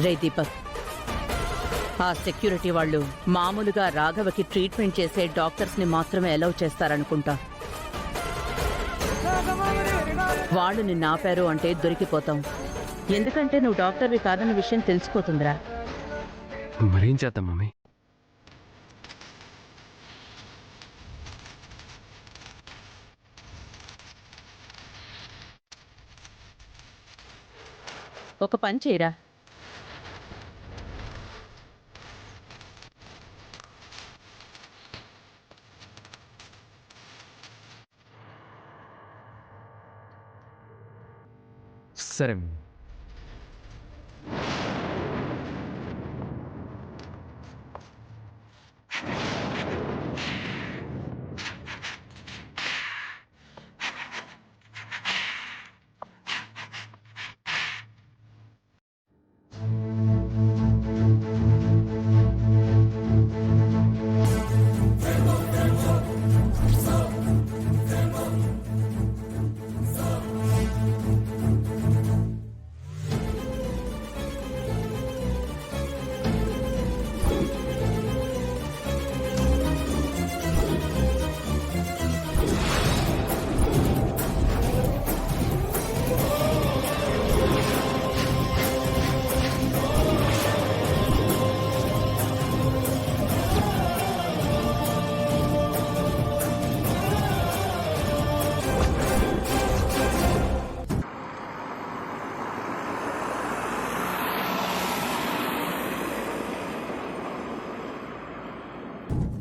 రే దీపక్, ఆ సెక్యూరిటీ వాళ్ళు మామూలుగా రాఘవకి ట్రీట్మెంట్ చేసే డాక్టర్స్ని మాత్రమే అలౌ చేస్తారనుకుంటా. వాళ్ళు నిన్ను ఆపారు అంటే దొరికిపోతాం. ఎందుకంటే నువ్వు డాక్టర్వి కాదన్న విషయం తెలిసిపోతుందిరా. మరేం చేద్దాం మమ్మీ? ఒక పని చేయరా, సరే.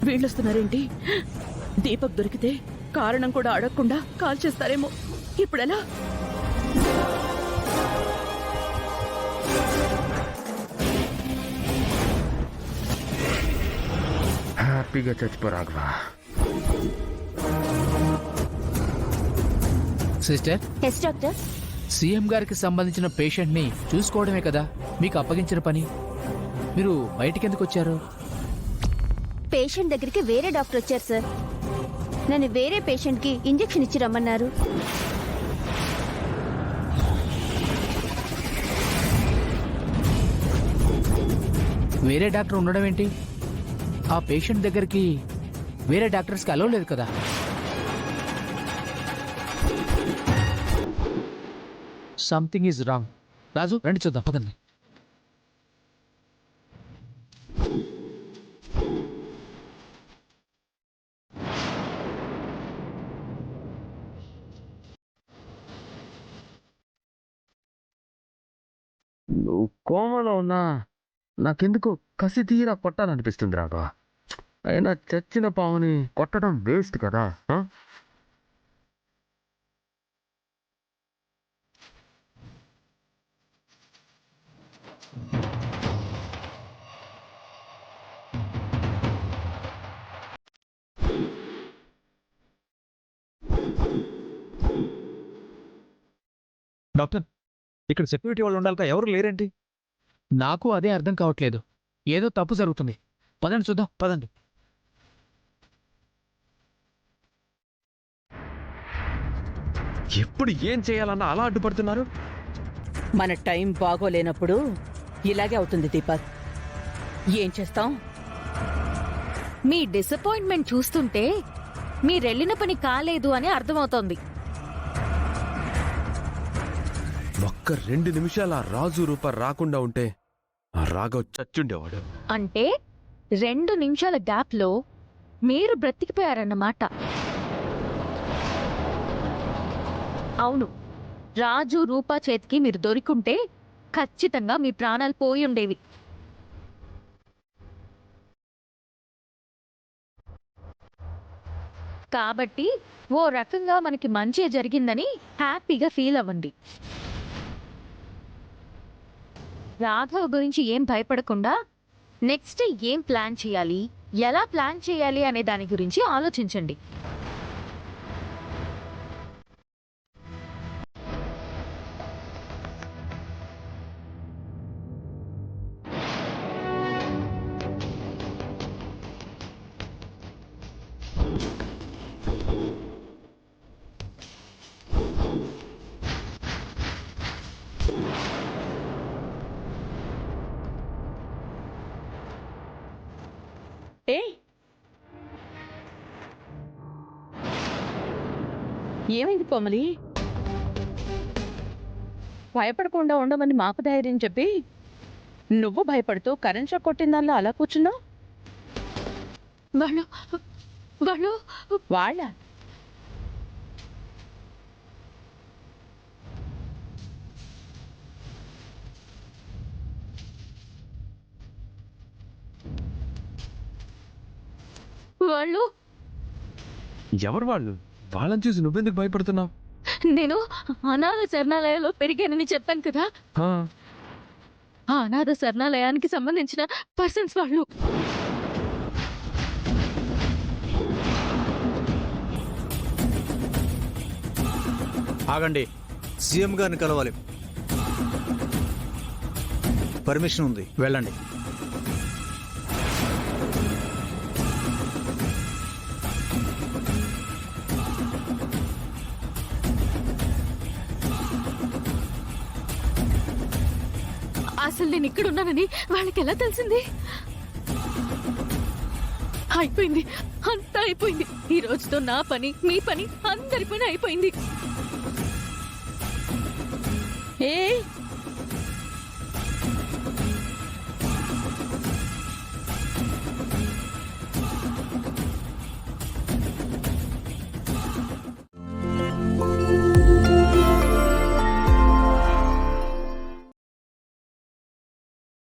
వీళ్ళొస్తున్నారేంటి? దీపక్ దొరికితే కారణం కూడా అడగకుండా కాల్ చేస్తారేమో. ఇప్పుడెలా? హ్యాపీగా చచ్చిపో Raghava. Sister, yes doctor. CM గారికి సంబంధించిన పేషెంట్ ని చూసుకోవడమే కదా మీకు అప్పగించిన పని. మీరు బయటికి ఎందుకు వచ్చారు? పేషెంట్ దగ్గరికి వేరే డాక్టర్ వచ్చారు సార్. నన్ను వేరే పేషెంట్ కి ఇంజెక్షన్ ఇచ్చి రమ్మన్నారు. వేరే డాక్టర్ ఉండడం ఏంటి? ఆ పేషెంట్ దగ్గరికి వేరే డాక్టర్స్కి అలవ్ లేదు కదా. Something is wrong. రాజు, రండి చూద్దాం, పదండి. నువ్వు కోమలో ఉన్నా నాకెందుకు కసి తీరా కొట్టాలనిపిస్తుంది రాఘవ. అయినా చచ్చిన పావుని కొట్టడం వేస్ట్ కదా. డాక్టర్, ఇక్కడ సెక్యూరిటీ వాళ్ళు ఉండాలిగా, ఎవరు లేరేంటి? నాకు అదే అర్థం కావట్లేదు. ఏదో తప్పు జరుగుతుంది. పదండి చూద్దాం. పదండి. ఎప్పుడు ఏం చేయాలన్నా అలా అడ్డుపడుతున్నారు. మన టైం బాగోలేనప్పుడు ఇలాగే అవుతుంది దీపక్. ఏం చేస్తాం? మీ డిసప్పాయింట్మెంట్ చూస్తుంటే మీరెళ్ళిన పని కాలేదు అని అర్థమవుతోంది. ఒక్క 2 నిమిషాలు ఆ రాజు రూప రాకుండా ఉంటే ఆ రాఘవ్ చచ్చుండేవాడు. అంటే 2 నిమిషాల గ్యాప్లో మీరు బ్రతికిపోయారన్నమాట. అవును, రాజు రూపా చేతికి మీరు దొరికుంటే ఖచ్చితంగా మీ ప్రాణాలు పోయి ఉండేవి. కాబట్టి ఓ రకంగా మనకి మంచి జరిగిందని హ్యాపీగా ఫీల్ అవ్వండి. రాఘవ్ గురించి ఏం భయపడకుండా నెక్స్ట్ ఏం ప్లాన్ చేయాలి, ఎలా ప్లాన్ చేయాలి అనే దాని గురించి ఆలోచించండి. ఏమైంది కోమలి? భయపడకుండా ఉండమని మాకు ధైర్యం చెప్పి నువ్వు భయపడుతూ కరెంట్ షాక్ కొట్టిందల్లా అలా కూర్చున్నావు. వాళ్ళు వాళ్ళు వాళ్ళ వాళ్ళు ఎవరు వాళ్ళు? వాళ్ళని చూసి నువ్వెందుకు భయపడుతున్నావు? నేను అనాథ శరణాలయంలో పెరిగానని చెప్పాను కదా, ఆ అనాథ శరణాలయానికి సంబంధించిన పర్సన్స్ వాళ్ళు. ఆగండి, సీఎం గారిని కలవాలి. పర్మిషన్ ఉంది, వెళ్ళండి. అసలు నేను ఇక్కడ ఉన్నానని వాళ్ళకి ఎలా తెలిసింది? అయిపోయింది, అంతా అయిపోయింది. ఈ రోజుతో నా పని, మీ పని, అందరి పని అయిపోయింది. ఏ